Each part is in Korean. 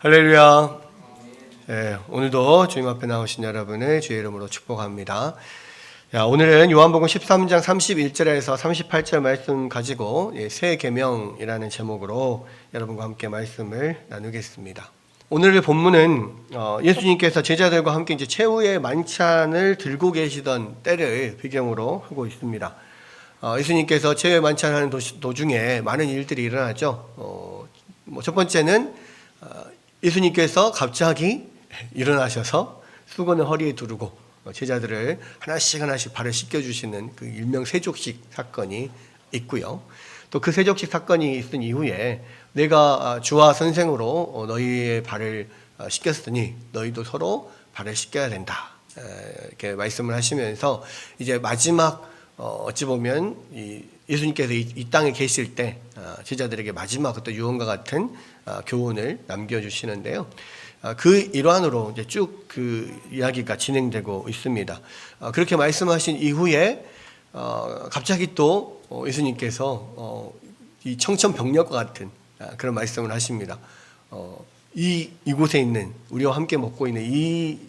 할렐루야. 오늘도 주님 앞에 나오신 여러분을 주의 이름으로 축복합니다. 오늘은 요한복음 13장 31절에서 38절 말씀 가지고 새 계명이라는 제목으로 여러분과 함께 말씀을 나누겠습니다. 오늘의 본문은 예수님께서 제자들과 함께 이제 최후의 만찬을 들고 계시던 때를 배경으로 하고 있습니다. 예수님께서 최후의 만찬하는 도중에 많은 일들이 일어나죠. 첫 번째는 예수님께서 갑자기 일어나셔서 수건을 허리에 두르고 제자들을 하나씩 발을 씻겨주시는 그 일명 세족식 사건이 있고요. 또 그 세족식 사건이 있은 이후에 내가 주와 선생으로 너희의 발을 씻겼으니 너희도 서로 발을 씻겨야 된다. 이렇게 말씀을 하시면서 이제 마지막 어찌 보면 예수님께서 이 땅에 계실 때 제자들에게 마지막 어떤 유언과 같은 교훈을 남겨주시는데요. 그 일환으로 이제 쭉 그 이야기가 진행되고 있습니다. 그렇게 말씀하신 이후에 갑자기 또 예수님께서 이 청천벽력과 같은 그런 말씀을 하십니다. 이곳에 있는 우리와 함께 먹고 있는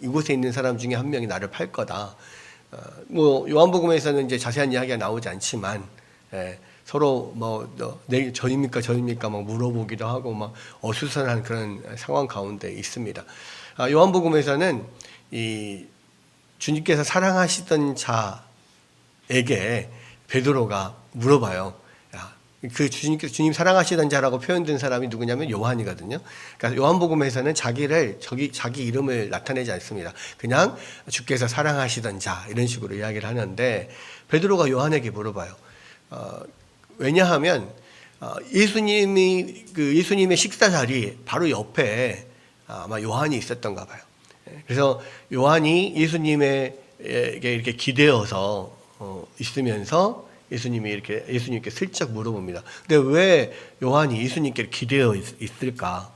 이곳에 있는 사람 중에 한 명이 나를 팔 거다. 요한복음에서는 이제 자세한 이야기가 나오지 않지만 서로 저입니까 막 물어보기도 하고 막 어수선한 그런 상황 가운데 있습니다. 요한복음에서는 이 주님께서 사랑하시던 자에게 베드로가 물어봐요. 그 주님 사랑하시던 자라고 표현된 사람이 누구냐면 요한이거든요. 그러니까 요한복음에서는 자기 이름을 나타내지 않습니다. 그냥 주께서 사랑하시던 자 이런 식으로 이야기를 하는데 베드로가 요한에게 물어봐요. 왜냐하면 예수님의 식사 자리 바로 옆에 아마 요한이 있었던가 봐요. 그래서 요한이 예수님에게 이렇게 기대어서 있으면서 예수님께 슬쩍 물어봅니다. 근데 왜 요한이 예수님께 기대어 있을까?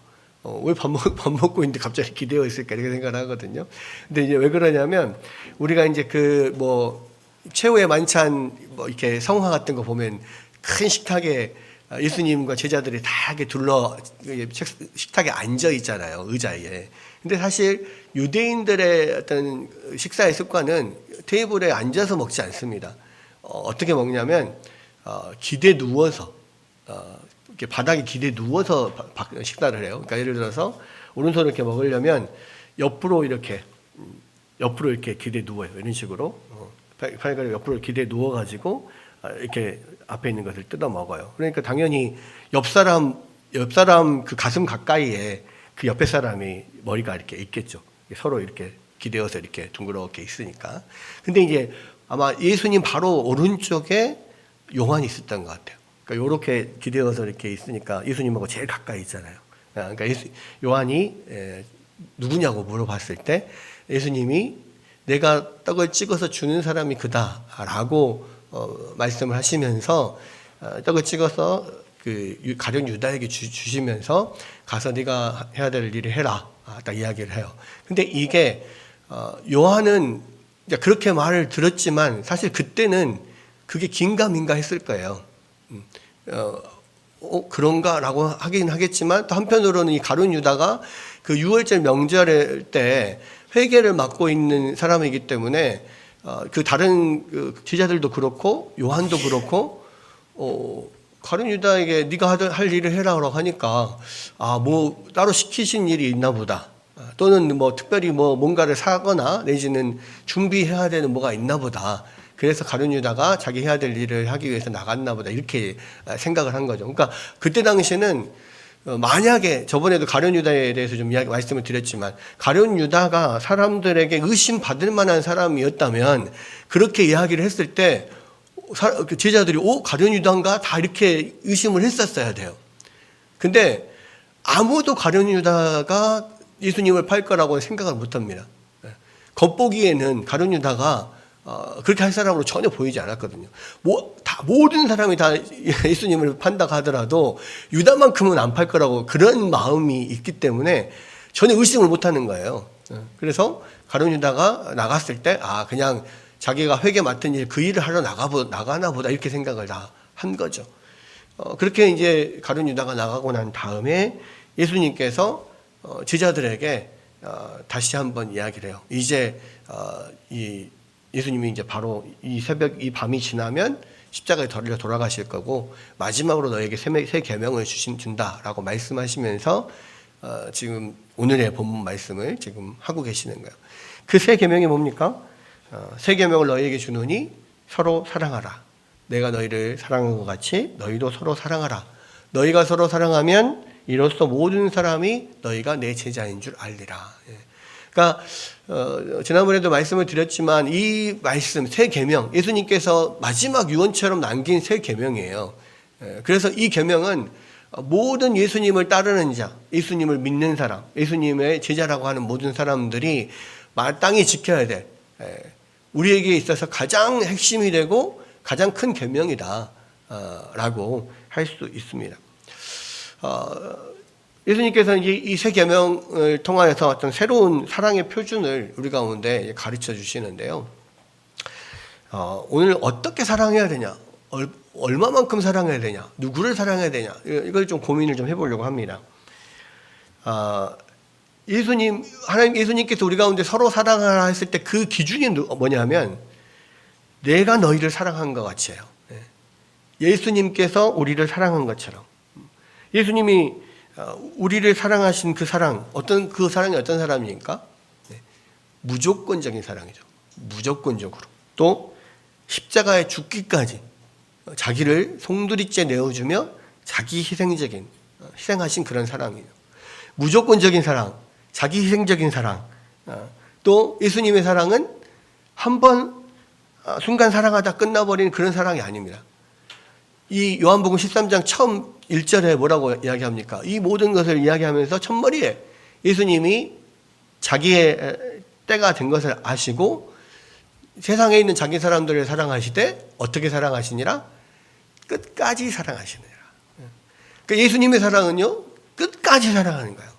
왜 밥 먹고 있는데 갑자기 기대어 있을까? 이렇게 생각을 하거든요. 근데 이제 왜 그러냐면 우리가 이제 최후의 만찬 이렇게 성화 같은 거 보면 큰 식탁에 예수님과 제자들이 다 이렇게 식탁에 앉아 있잖아요. 의자에. 근데 사실 유대인들의 어떤 식사의 습관은 테이블에 앉아서 먹지 않습니다. 어떻게 먹냐면 기대 누워서 이렇게 바닥에 기대 누워서 식사를 해요. 그러니까 예를 들어서 오른손을 이렇게 먹으려면 옆으로 이렇게 기대 누워요. 이런 식으로 팔을 옆으로 기대 누워가지고 이렇게 앞에 있는 것을 뜯어 먹어요. 그러니까 당연히 옆 사람 그 가슴 가까이에 그 옆에 사람이 머리가 이렇게 있겠죠. 서로 이렇게 기대어서 이렇게 둥그렇게 있으니까. 근데 이제 아마 예수님 바로 오른쪽에 요한이 있었던 것 같아요. 그러니까 이렇게 기대어서 이렇게 있으니까 예수님하고 제일 가까이 있잖아요. 그러니까 요한이 누구냐고 물어봤을 때 예수님이 내가 떡을 찍어서 주는 사람이 그다라고 말씀을 하시면서 떡을 찍어서 그 가룟 유다에게 주시면서 가서 네가 해야 될 일을 해라 딱 이야기를 해요. 근데 이게 요한은 그렇게 말을 들었지만 사실 그때는 그게 긴가민가 했을 거예요. 그런가라고 하긴 하겠지만 또 한편으로는 이 가룟 유다가 그 유월절 명절 때 회개를 맡고 있는 사람이기 때문에 그 다른 제자들도 그렇고 요한도 그렇고 가룟 유다에게 네가 할 일을 해라고 하니까 따로 시키신 일이 있나 보다. 또는 특별히 뭔가를 사거나 내지는 준비해야 되는 뭐가 있나 보다. 그래서 가룟 유다가 자기 해야 될 일을 하기 위해서 나갔나 보다. 이렇게 생각을 한 거죠. 그러니까 그때 당시에는 만약에 저번에도 가룟 유다에 대해서 좀 말씀을 드렸지만 가룟 유다가 사람들에게 의심받을 만한 사람이었다면 그렇게 이야기를 했을 때 제자들이 가룟 유다인가 다 이렇게 의심을 했었어야 돼요. 근데 아무도 가룟 유다가 예수님을 팔 거라고 생각을 못합니다. 겉보기에는 가룟 유다가 그렇게 할 사람으로 전혀 보이지 않았거든요. 모든 사람이 다 예수님을 판다고 하더라도 유다만큼은 안 팔 거라고 그런 마음이 있기 때문에 전혀 의심을 못 하는 거예요. 그래서 가룟 유다가 나갔을 때 그냥 자기가 회개 맡은 일 그 일을 하러 나가나 보다 이렇게 생각을 다 한 거죠. 그렇게 이제 가룟 유다가 나가고 난 다음에 예수님께서 제자들에게 다시 한번 이야기를 해요. 이제 이 예수님이 이제 바로 이 새벽, 이 밤이 지나면 십자가에 달려 돌아가실 거고 마지막으로 너에게 새 계명을 준다라고 말씀하시면서 지금 오늘의 본문 말씀을 지금 하고 계시는 거예요. 그 새 계명이 뭡니까? 새 계명을 너희에게 주노니 서로 사랑하라. 내가 너희를 사랑한 것 같이 너희도 서로 사랑하라. 너희가 서로 사랑하면 이로써 모든 사람이 너희가 내 제자인 줄 알리라. 그러니까 지난번에도 말씀을 드렸지만 이 말씀 새 계명, 예수님께서 마지막 유언처럼 남긴 새 계명이에요. 그래서 이 계명은 모든 예수님을 따르는 자, 예수님을 믿는 사람, 예수님의 제자라고 하는 모든 사람들이 마땅히 지켜야 될 우리에게 있어서 가장 핵심이 되고 가장 큰 계명이다 라고 할 수 있습니다. 예수님께서는 이 새 계명을 통하여서 어떤 새로운 사랑의 표준을 우리 가운데 가르쳐 주시는데요. 오늘 어떻게 사랑해야 되냐, 얼마만큼 사랑해야 되냐, 누구를 사랑해야 되냐, 이걸 좀 고민을 좀 해보려고 합니다. 하나님 예수님께서 우리 가운데 서로 사랑하라 했을 때 그 기준이 뭐냐면 내가 너희를 사랑한 것 같이요. 예수님께서 우리를 사랑한 것처럼 예수님이 우리를 사랑하신 그 사랑, 그 사랑이 어떤 사랑입니까? 무조건적인 사랑이죠. 무조건적으로. 또 십자가에 죽기까지 자기를 송두리째 내어주며 자기 희생하신 그런 사랑이에요. 무조건적인 사랑, 자기 희생적인 사랑. 또 예수님의 사랑은 한번 순간 사랑하다 끝나버리는 그런 사랑이 아닙니다. 이 요한복음 13장 처음 1절에 뭐라고 이야기합니까? 이 모든 것을 이야기하면서 첫머리에 예수님이 자기의 때가 된 것을 아시고 세상에 있는 자기 사람들을 사랑하시되 어떻게 사랑하시니라? 끝까지 사랑하시니라. 그러니까 예수님의 사랑은요, 끝까지 사랑하는 거예요.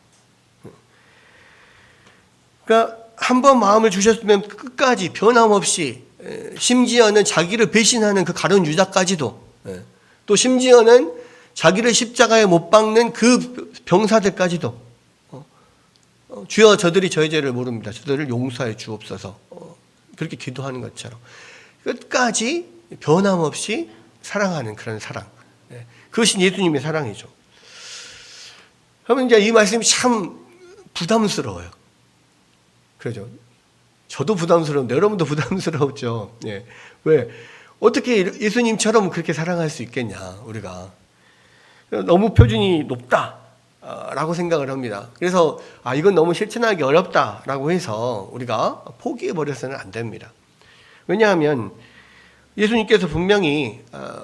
그러니까 한번 마음을 주셨으면 끝까지 변함없이, 심지어는 자기를 배신하는 그 가룟 유다까지도, 또 심지어는 자기를 십자가에 못 박는 그 병사들까지도 주여 저들이 저희 죄를 모릅니다. 저들을 용서해 주옵소서. 그렇게 기도하는 것처럼 끝까지 변함없이 사랑하는 그런 사랑. 그것이 예수님의 사랑이죠. 그러면 이제 이 말씀이 참 부담스러워요. 그렇죠. 저도 부담스러운데 여러분도 부담스러웠죠. 예. 왜? 어떻게 예수님처럼 그렇게 사랑할 수 있겠냐, 우리가. 너무 표준이 높다라고 생각을 합니다. 그래서 이건 너무 실천하기 어렵다라고 해서 우리가 포기해버려서는 안 됩니다. 왜냐하면 예수님께서 분명히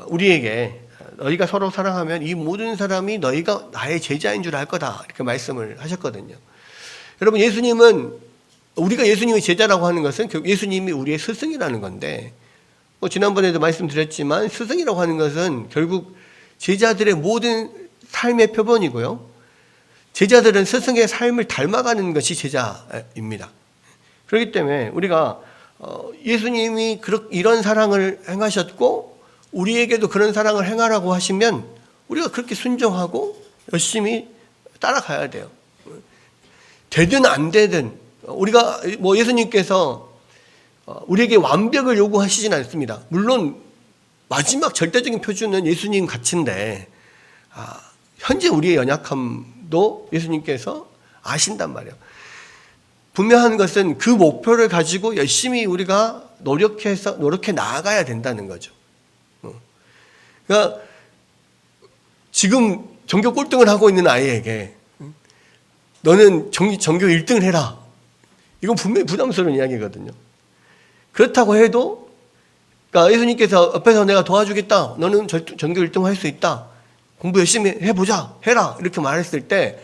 우리에게 너희가 서로 사랑하면 이 모든 사람이 너희가 나의 제자인 줄 알 거다 이렇게 말씀을 하셨거든요. 여러분, 우리가 예수님의 제자라고 하는 것은 예수님이 우리의 스승이라는 건데, 지난번에도 말씀드렸지만 스승이라고 하는 것은 결국 제자들의 모든 삶의 표본이고요. 제자들은 스승의 삶을 닮아가는 것이 제자입니다. 그렇기 때문에 우리가 예수님이 이런 사랑을 행하셨고 우리에게도 그런 사랑을 행하라고 하시면 우리가 그렇게 순종하고 열심히 따라가야 돼요. 되든 안 되든 우리가 예수님께서 우리에게 완벽을 요구하시진 않습니다. 물론 마지막 절대적인 표준은 예수님 가치인데 현재 우리의 연약함도 예수님께서 아신단 말이에요. 분명한 것은 그 목표를 가지고 열심히 우리가 노력해 나아가야 된다는 거죠. 그러니까 지금 전교 꼴등을 하고 있는 아이에게 너는 전교 1등을 해라. 이건 분명히 부담스러운 이야기거든요. 그렇다고 해도 그러니까 예수님께서 옆에서 내가 도와주겠다. 너는 전교 1등 할 수 있다. 공부 열심히 해보자. 해라. 이렇게 말했을 때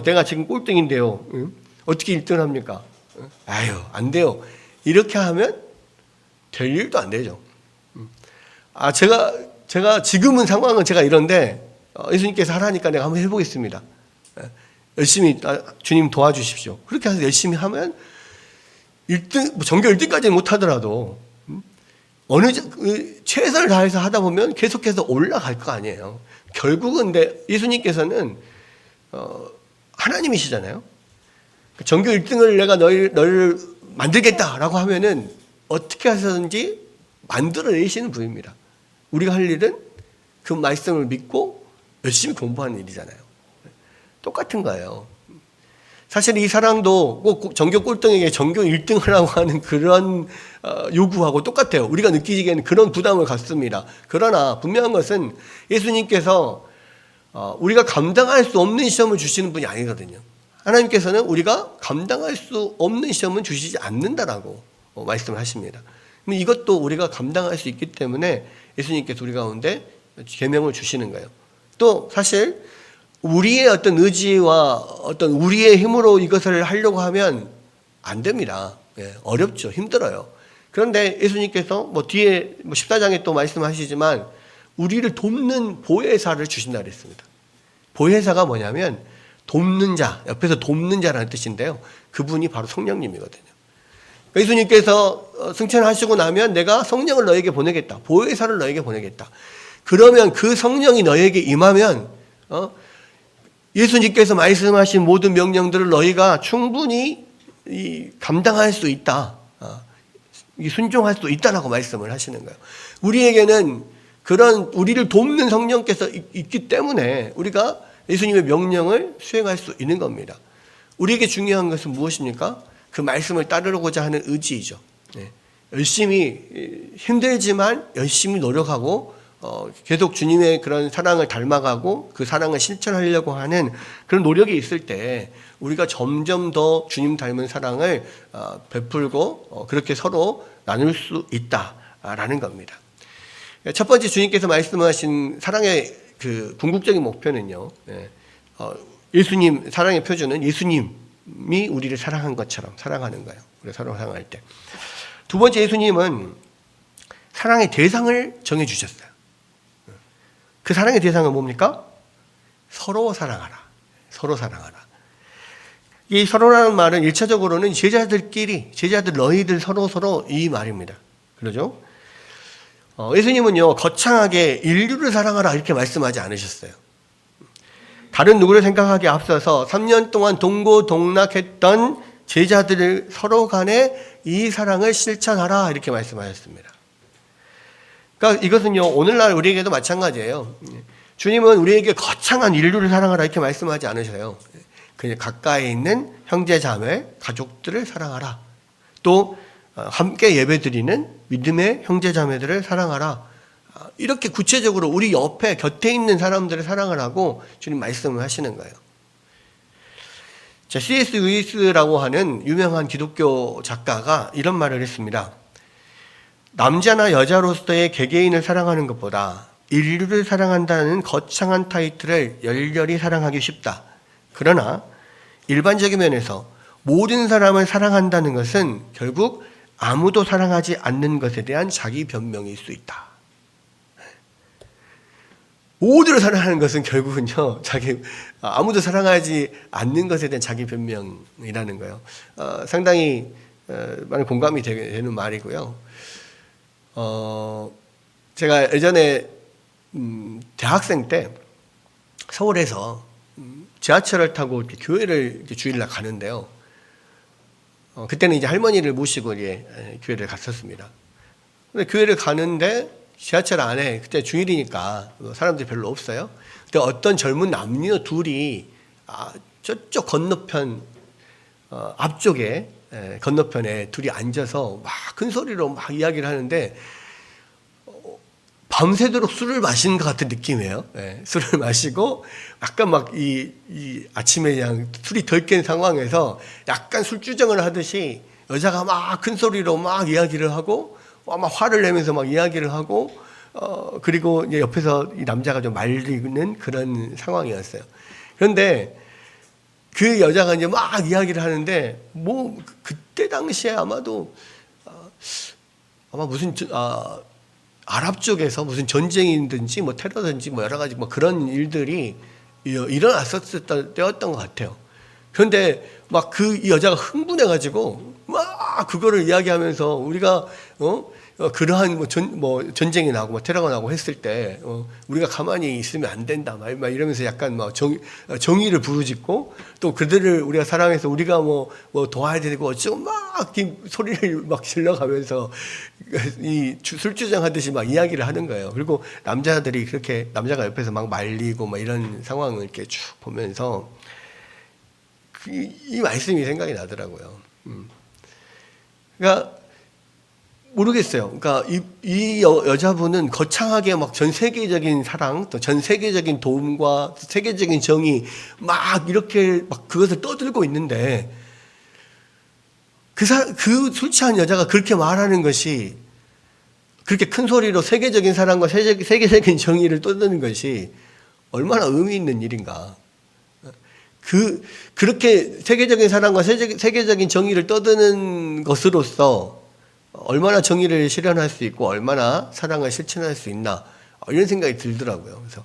내가 지금 꼴등인데요. 어떻게 1등을 합니까? 안 돼요. 이렇게 하면 될 일도 안 되죠. 제가 지금은 상황은 제가 이런데 예수님께서 하라니까 내가 한번 해보겠습니다. 열심히 주님 도와주십시오. 그렇게 해서 열심히 하면 1등, 전교 1등까지는 못하더라도 최선을 다해서 하다 보면 계속해서 올라갈 거 아니에요. 결국은 예수님께서는 하나님이시잖아요. 전교 1등을 내가 너를 만들겠다라고 하면은 어떻게 하셨는지 만들어내시는 분입니다. 우리가 할 일은 그 말씀을 믿고 열심히 공부하는 일이잖아요. 똑같은 거예요. 사실 이 사랑도 꼭 전교 꼴등에게 전교 1등을 하라고 하는 그런 요구하고 똑같아요. 우리가 느끼기에는 그런 부담을 갖습니다. 그러나 분명한 것은 예수님께서 우리가 감당할 수 없는 시험을 주시는 분이 아니거든요. 하나님께서는 우리가 감당할 수 없는 시험은 주시지 않는다라고 말씀을 하십니다. 이것도 우리가 감당할 수 있기 때문에 예수님께서 우리 가운데 계명을 주시는 거예요. 또 사실 우리의 어떤 의지와 어떤 우리의 힘으로 이것을 하려고 하면 안 됩니다. 어렵죠. 힘들어요. 그런데 예수님께서 뒤에 14장에 또 말씀하시지만 우리를 돕는 보혜사를 주신다 그랬습니다. 보혜사가 뭐냐면 돕는 자, 옆에서 돕는 자라는 뜻인데요. 그분이 바로 성령님이거든요. 예수님께서 승천하시고 나면 내가 성령을 너에게 보내겠다. 보혜사를 너에게 보내겠다. 그러면 그 성령이 너에게 임하면 예수님께서 말씀하신 모든 명령들을 너희가 충분히 감당할 수 있다. 순종할 수 있다라고 말씀을 하시는 거예요. 우리에게는 그런 우리를 돕는 성령께서 있기 때문에 우리가 예수님의 명령을 수행할 수 있는 겁니다. 우리에게 중요한 것은 무엇입니까? 그 말씀을 따르고자 하는 의지이죠. 열심히 힘들지만 열심히 노력하고 계속 주님의 그런 사랑을 닮아가고 그 사랑을 실천하려고 하는 그런 노력이 있을 때 우리가 점점 더 주님 닮은 사랑을 베풀고 그렇게 서로 나눌 수 있다라는 겁니다. 첫 번째 주님께서 말씀하신 사랑의 그 궁극적인 목표는요. 예수님 사랑의 표준은 예수님이 우리를 사랑한 것처럼 사랑하는 거예요. 우리가 서로 사랑할 때. 두 번째 예수님은 사랑의 대상을 정해 주셨어요. 그 사랑의 대상은 뭡니까? 서로 사랑하라. 서로 사랑하라. 이 서로라는 말은 1차적으로는 제자들 너희들 서로 이 말입니다. 그러죠? 예수님은요, 거창하게 인류를 사랑하라 이렇게 말씀하지 않으셨어요. 다른 누구를 생각하기에 앞서서 3년 동안 동고동락했던 제자들을 서로 간에 이 사랑을 실천하라 이렇게 말씀하셨습니다. 그러니까 이것은요, 오늘날 우리에게도 마찬가지예요. 주님은 우리에게 거창한 인류를 사랑하라 이렇게 말씀하지 않으셔요. 그냥 가까이 있는 형제 자매, 가족들을 사랑하라. 또 함께 예배드리는 믿음의 형제 자매들을 사랑하라. 이렇게 구체적으로 우리 옆에 곁에 있는 사람들을 사랑하라고 주님 말씀을 하시는 거예요. 자, C.S. 루이스라고 하는 유명한 기독교 작가가 이런 말을 했습니다. 남자나 여자로서의 개개인을 사랑하는 것보다 인류를 사랑한다는 거창한 타이틀을 열렬히 사랑하기 쉽다. 그러나 일반적인 면에서 모든 사람을 사랑한다는 것은 결국 아무도 사랑하지 않는 것에 대한 자기 변명일 수 있다. 모두를 사랑하는 것은 결국은요, 아무도 사랑하지 않는 것에 대한 자기 변명이라는 거예요. 상당히 많은 공감이 되는 말이고요. 제가 예전에 대학생 때 서울에서 지하철을 타고 이렇게 교회를 이렇게 주일날 가는데요. 그때는 이제 할머니를 모시고 이제 교회를 갔었습니다. 근데 교회를 가는데 지하철 안에 그때 주일이니까 사람들이 별로 없어요. 근데 어떤 젊은 남녀 둘이 저쪽 건너편 앞쪽에 건너편에 둘이 앉아서 막 큰 소리로 막 이야기를 하는데 밤새도록 술을 마시는 것 같은 느낌이에요. 술을 마시고 약간 막 이 아침에 그냥 술이 덜 깬 상황에서 약간 술주정을 하듯이 여자가 막 큰 소리로 막 이야기를 하고 막 화를 내면서 막 이야기를 하고 그리고 이제 옆에서 이 남자가 좀 말리는 그런 상황이었어요. 그런데 그 여자가 이제 막 이야기를 하는데 뭐 그때 당시에 아마도 아마 무슨 아랍 쪽에서 무슨 전쟁이든지 뭐 테러든지 뭐 여러 가지 뭐 그런 일들이 일어났었을 때였던 것 같아요. 그런데 막 그 여자가 흥분해가지고 막 그거를 이야기하면서 우리가 그러한 전쟁이 나고 테러가 나고 했을 때 우리가 가만히 있으면 안 된다 막 이러면서 약간 정의를 부르짖고 또 그들을 우리가 사랑해서 우리가 도와야 되고 어쩌고 막 소리를 막 질러가면서 이 술주정 하듯이 막 이야기를 하는 거예요. 그리고 남자들이 그렇게 남자가 옆에서 막 말리고 막 이런 상황을 이렇게 쭉 보면서 이 말씀이 생각이 나더라고요. 그러니까 모르겠어요. 그러니까 이 여자분은 거창하게 막 전 세계적인 사랑, 또 전 세계적인 도움과 세계적인 정의 막 이렇게 막 그것을 떠들고 있는데 그 술 취한 여자가 그렇게 말하는 것이 그렇게 큰 소리로 세계적인 사랑과 세계적인 정의를 떠드는 것이 얼마나 의미 있는 일인가. 그렇게 세계적인 사랑과 세계적인 정의를 떠드는 것으로서 얼마나 정의를 실현할 수 있고 얼마나 사랑을 실천할 수 있나 이런 생각이 들더라고요. 그래서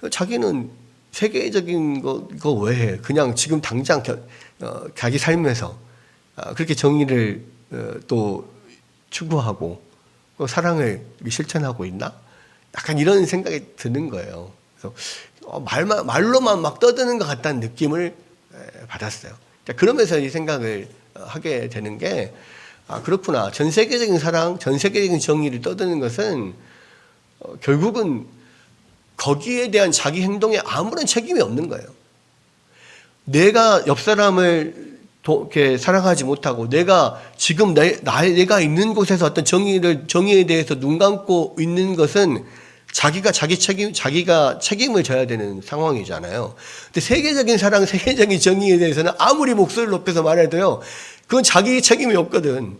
자기는 세계적인 거 왜 해? 그냥 지금 당장 자기 삶에서 그렇게 정의를 또 추구하고 사랑을 실천하고 있나? 약간 이런 생각이 드는 거예요. 그래서 말로만 막 떠드는 것 같다는 느낌을 받았어요. 그러면서 이 생각을 하게 되는 게 그렇구나. 전 세계적인 사랑, 전 세계적인 정의를 떠드는 것은 결국은 거기에 대한 자기 행동에 아무런 책임이 없는 거예요. 내가 옆 사람을 이렇게 사랑하지 못하고 내가 지금 내가 있는 곳에서 어떤 정의에 대해서 눈 감고 있는 것은 자기가 책임을 져야 되는 상황이잖아요. 근데 세계적인 사랑, 세계적인 정의에 대해서는 아무리 목소리를 높여서 말해도요, 그건 자기 책임이 없거든.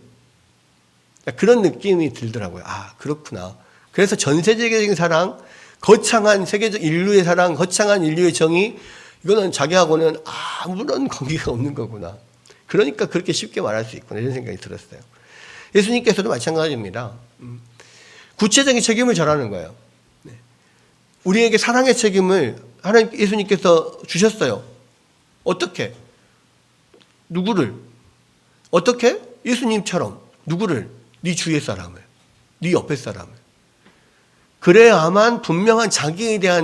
그런 느낌이 들더라고요. 그렇구나. 그래서 전 세계적인 사랑, 거창한 세계적 인류의 사랑, 거창한 인류의 정의, 이거는 자기하고는 아무런 관계가 없는 거구나. 그러니까 그렇게 쉽게 말할 수 있구나. 이런 생각이 들었어요. 예수님께서도 마찬가지입니다. 구체적인 책임을 전하는 거예요. 우리에게 사랑의 책임을 예수님께서 주셨어요. 어떻게? 누구를? 어떻게? 예수님처럼 누구를? 네 주위의 사람을, 네 옆에 사람을. 그래야만 분명한 자기가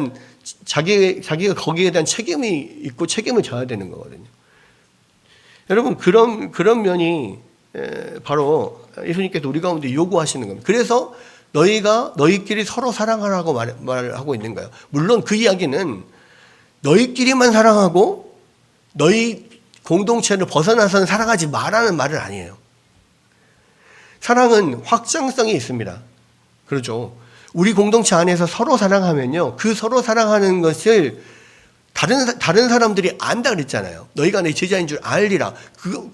거기에 대한 책임이 있고 책임을 져야 되는 거거든요. 여러분 그런 면이 바로 예수님께서 우리 가운데 요구하시는 겁니다. 그래서 너희끼리 서로 사랑하라고 말하고 있는 거예요. 물론 그 이야기는 너희끼리만 사랑하고 너희 공동체를 벗어나서는 사랑하지 말라는 말은 아니에요. 사랑은 확장성이 있습니다. 그렇죠. 우리 공동체 안에서 서로 사랑하면요, 그 서로 사랑하는 것을 다른 사람들이 안다 그랬잖아요. 너희가 내 제자인 줄 알리라.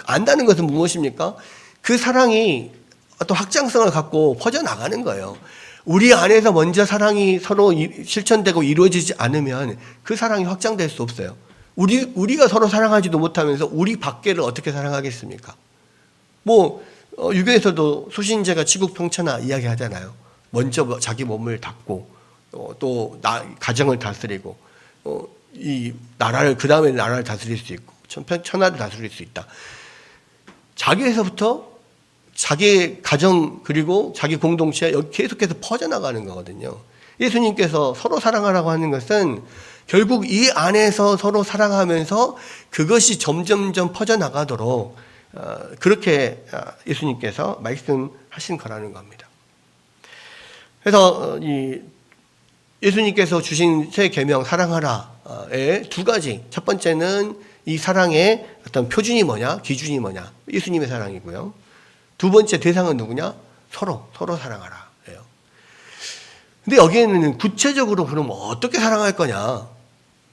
안다는 것은 무엇입니까? 그 사랑이 어떤 확장성을 갖고 퍼져나가는 거예요. 우리 안에서 먼저 사랑이 서로 실천되고 이루어지지 않으면 그 사랑이 확장될 수 없어요. 우리가 서로 사랑하지도 못하면서 우리 밖에를 어떻게 사랑하겠습니까? 유교에서도 수신제가 지국평천하 이야기 하잖아요. 먼저 자기 몸을 닦고, 또 가정을 다스리고, 이 나라를, 그 다음에 나라를 다스릴 수 있고, 천하를 다스릴 수 있다. 자기에서부터 자기 가정 그리고 자기 공동체 계속해서 퍼져나가는 거거든요. 예수님께서 서로 사랑하라고 하는 것은 결국 이 안에서 서로 사랑하면서 그것이 점점점 퍼져나가도록 그렇게 예수님께서 말씀하신 거라는 겁니다. 그래서 예수님께서 주신 새 계명 사랑하라의 두 가지. 첫 번째는 이 사랑의 어떤 표준이 뭐냐, 기준이 뭐냐, 예수님의 사랑이고요. 두 번째 대상은 누구냐? 서로 사랑하라. 예요. 근데 여기에는 구체적으로 그럼 어떻게 사랑할 거냐?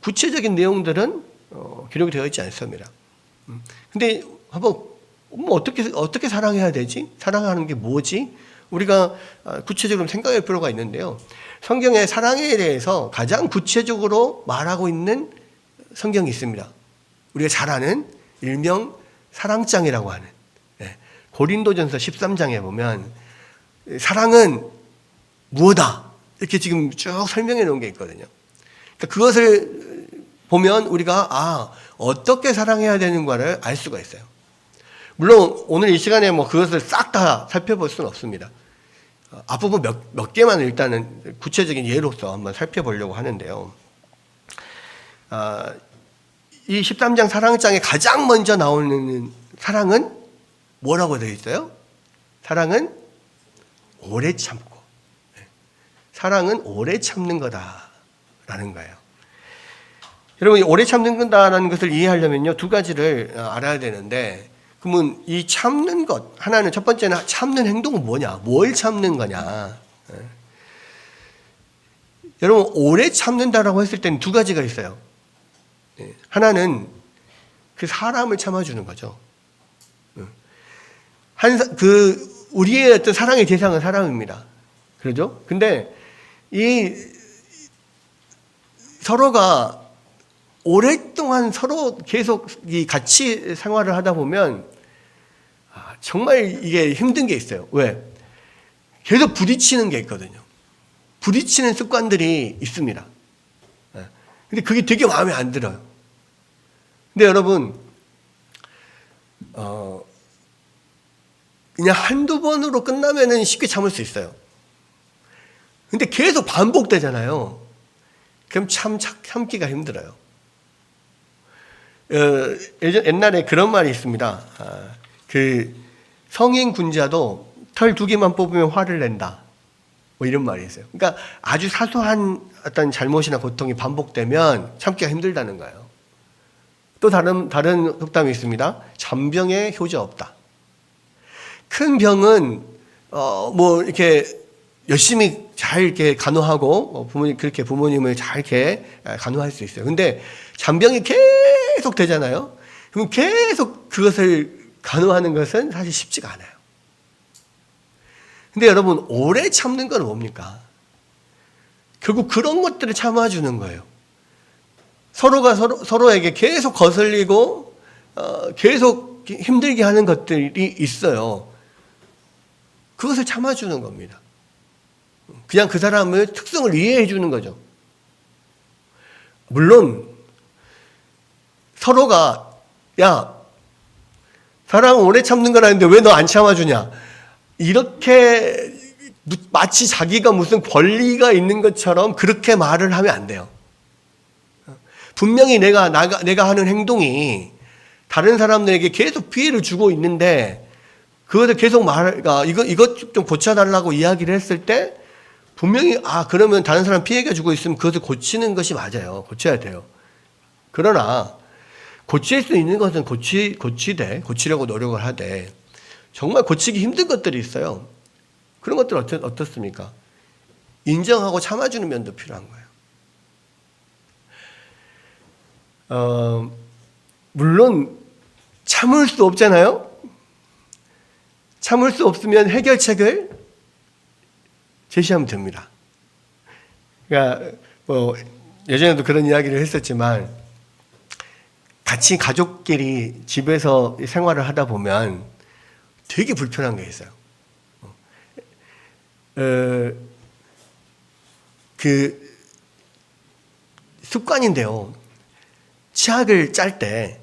구체적인 내용들은 기록이 되어 있지 않습니다. 근데 한번 어떻게 사랑해야 되지? 사랑하는 게 뭐지? 우리가 구체적으로 생각할 필요가 있는데요. 성경에 사랑에 대해서 가장 구체적으로 말하고 있는 성경이 있습니다. 우리가 잘 아는 일명 사랑장이라고 하는, 고린도전서 13장에 보면 사랑은 무엇이다 이렇게 지금 쭉 설명해 놓은 게 있거든요. 그러니까 그것을 보면 우리가 어떻게 사랑해야 되는가를 알 수가 있어요. 물론 오늘 이 시간에 그것을 싹 다 살펴볼 수는 없습니다. 앞부분 몇 개만 일단은 구체적인 예로서 한번 살펴보려고 하는데요. 이 13장 사랑장에 가장 먼저 나오는 사랑은 뭐라고 되어 있어요? 사랑은 오래 참고. 사랑은 오래 참는 거다라는 거예요. 여러분, 오래 참는 거다라는 것을 이해하려면요, 두 가지를 알아야 되는데, 그러면 이 참는 것, 하나는 첫 번째는 참는 행동은 뭐냐? 뭘 참는 거냐? 여러분, 오래 참는다라고 했을 때는 두 가지가 있어요. 하나는 그 사람을 참아주는 거죠. 우리의 어떤 사랑의 대상은 사람입니다. 그러죠? 근데 이 서로가 오랫동안 서로 계속 이 같이 생활을 하다 보면 정말 이게 힘든 게 있어요. 왜? 계속 부딪히는 게 있거든요. 부딪히는 습관들이 있습니다. 근데 그게 되게 마음에 안 들어요. 근데 여러분, 그냥 한두 번으로 끝나면은 쉽게 참을 수 있어요. 근데 계속 반복되잖아요. 그럼 참기가 힘들어요. 옛날에 그런 말이 있습니다. 그 성인 군자도 털 2개만 뽑으면 화를 낸다. 뭐 이런 말이 있어요. 그러니까 아주 사소한 어떤 잘못이나 고통이 반복되면 참기가 힘들다는 거예요. 또 다른 속담이 있습니다. 잔병에 효자 없다. 큰 병은 뭐 이렇게 열심히 잘 이렇게 간호하고 부모님을 잘 이렇게 간호할 수 있어요. 근데 잔병이 계속 되잖아요. 그럼 계속 그것을 간호하는 것은 사실 쉽지가 않아요. 근데 여러분, 오래 참는 건 뭡니까? 결국 그런 것들을 참아주는 거예요. 서로가 서로에게 계속 거슬리고 계속 힘들게 하는 것들이 있어요. 그것을 참아주는 겁니다. 그냥 그 사람의 특성을 이해해 주는 거죠. 물론 서로가 사랑은 오래 참는 거라는데 왜 너 안 참아주냐, 이렇게 마치 자기가 무슨 권리가 있는 것처럼 그렇게 말을 하면 안 돼요. 분명히 내가 하는 행동이 다른 사람들에게 계속 피해를 주고 있는데 그것을 계속 이것 좀 고쳐달라고 이야기를 했을 때 분명히 그러면 다른 사람 피해가 주고 있으면 그것을 고치는 것이 맞아요. 고쳐야 돼요. 그러나 고칠 수 있는 것은 고치려고 노력을 하되 정말 고치기 힘든 것들이 있어요. 그런 것들 어떻습니까? 인정하고 참아주는 면도 필요한 거예요. 물론 참을 수 없잖아요. 참을 수 없으면 해결책을 제시하면 됩니다. 그러니까 뭐 예전에도 그런 이야기를 했었지만 같이 가족끼리 집에서 생활을 하다 보면 되게 불편한 게 있어요. 그 습관인데요. 치약을 짤 때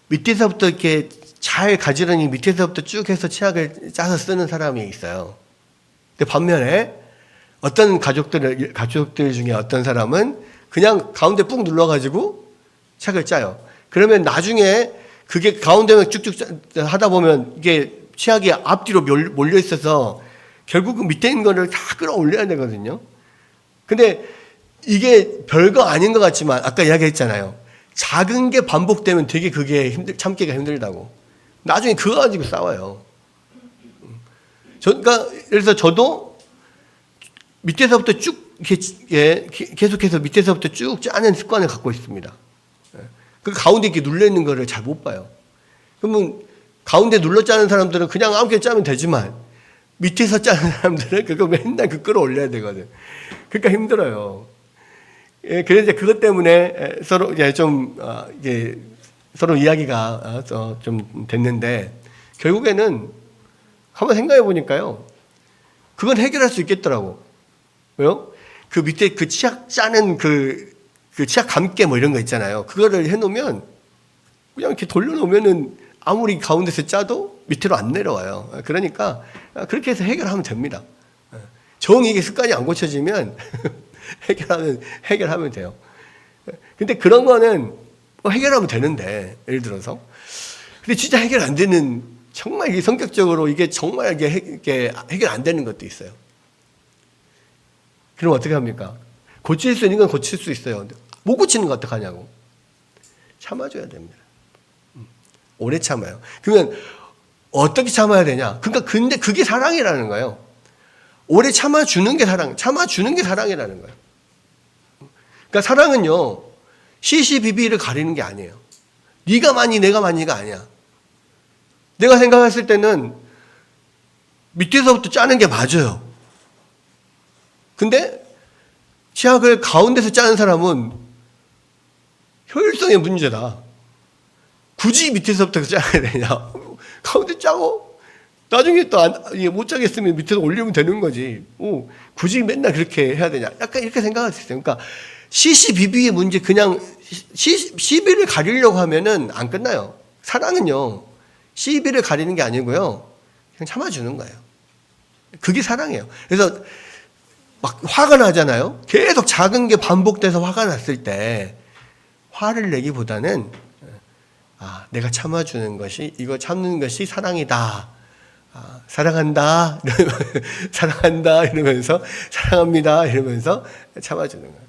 밑에서부터 이렇게 잘 가지런히 밑에서부터 쭉 해서 치약을 짜서 쓰는 사람이 있어요. 근데 반면에 어떤 가족들 중에 어떤 사람은 그냥 가운데 꾹 눌러가지고 치약을 짜요. 그러면 나중에 그게 가운데만 쭉쭉 하다 보면 이게 치약이 앞뒤로 몰려 있어서 결국은 밑에 있는 거를 다 끌어올려야 되거든요. 근데 이게 별거 아닌 것 같지만 아까 이야기했잖아요. 작은 게 반복되면 되게 그게 참기가 힘들다고. 나중에 그거 가지고 싸워요. 그러니까 그래서 저도 밑에서부터 쭉 계속해서 밑에서부터 쭉 짜는 습관을 갖고 있습니다. 그 가운데 이렇게 눌려 있는 거를 잘 못 봐요. 그러면 가운데 눌러 짜는 사람들은 그냥 아무렇게 짜면 되지만 밑에서 짜는 사람들은 그거 맨날 끌어올려야 되거든. 그러니까 힘들어요. 그래서 이제 그것 때문에 서로 이제 좀 이게 서로 이야기가 좀 됐는데 결국에는 한번 생각해 보니까요. 그건 해결할 수 있겠더라고. 왜요? 그 밑에 그 치약 짜는 그 치약 감개 뭐 이런 거 있잖아요. 그거를 해놓으면 그냥 이렇게 돌려놓으면은 아무리 가운데서 짜도 밑으로 안 내려와요. 그러니까 그렇게 해서 해결하면 됩니다. 정 이게 습관이 안 고쳐지면 해결하면 돼요. 근데 그런 거는 뭐 해결하면 되는데, 예를 들어서. 근데 진짜 해결 안 되는, 정말 이게 성격적으로 이게 정말 이게 해결 안 되는 것도 있어요. 그럼 어떻게 합니까? 고칠 수 있는 건 고칠 수 있어요. 못 고치는 거 어떡하냐고. 참아줘야 됩니다. 오래 참아요. 그러면 어떻게 참아야 되냐? 그러니까 근데 그게 사랑이라는 거예요. 오래 참아주는 게 참아주는 게 사랑이라는 거예요. 그러니까 사랑은요, 시시비비를 가리는 게 아니에요. 네가 많이 내가 많이가 아니야. 내가 생각했을 때는 밑에서부터 짜는 게 맞아요. 근데 치약을 가운데서 짜는 사람은 효율성의 문제다. 굳이 밑에서부터 짜야 되냐? 가운데 짜고 나중에 또 못 짜겠으면 밑에서 올리면 되는 거지. 굳이 맨날 그렇게 해야 되냐? 약간 이렇게 생각할 수 있어요. 그러니까 시시비비의 문제, 그냥 시비를 가리려고 하면은 안 끝나요. 사랑은요, 시비를 가리는 게 아니고요, 그냥 참아주는 거예요. 그게 사랑이에요. 그래서 막 화가 나잖아요. 계속 작은 게 반복돼서 화가 났을 때 화를 내기보다는 내가 참아주는 것이, 이거 참는 것이 사랑이다. 사랑한다. 사랑한다. 이러면서 사랑합니다. 이러면서 참아주는 거예요.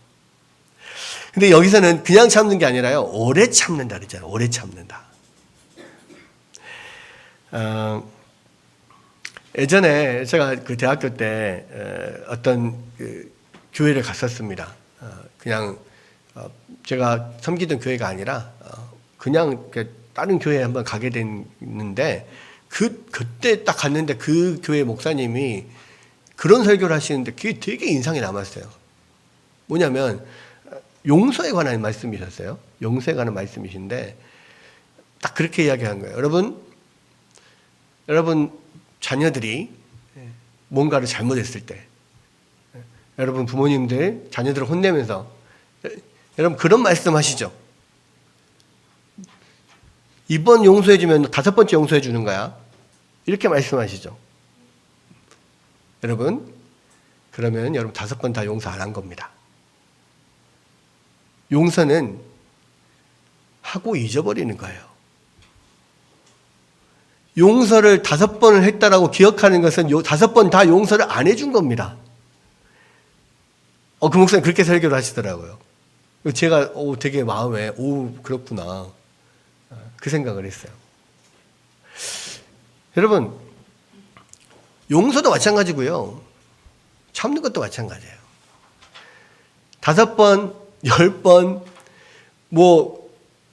근데 여기서는 그냥 참는 게 아니라요, 오래 참는다 그랬잖아요. 오래 참는다. 예전에 제가 그 대학교 때 어떤 그 교회를 갔었습니다. 그냥 제가 섬기던 교회가 아니라 그냥 다른 교회에 한번 가게 됐는데, 그때 딱 갔는데 그 교회 목사님이 그런 설교를 하시는데 그게 되게 인상이 남았어요. 뭐냐면 용서에 관한 말씀이셨어요. 용서에 관한 말씀이신데 딱 그렇게 이야기한 거예요. 여러분 자녀들이 뭔가를 잘못했을 때, 여러분 부모님들 자녀들을 혼내면서 여러분 그런 말씀 하시죠. 이번 용서해주면 5번째 용서해 주는 거야. 이렇게 말씀하시죠. 여러분, 그러면 여러분 5번 다 용서 안 한 겁니다. 용서는 하고 잊어버리는 거예요. 용서를 5번을 했다라고 기억하는 것은 5번 다 용서를 안 해준 겁니다. 그 목사님 그렇게 설교를 하시더라고요. 제가 되게 마음에 그렇구나, 그 생각을 했어요. 여러분, 용서도 마찬가지고요, 참는 것도 마찬가지예요. 5번, 10번,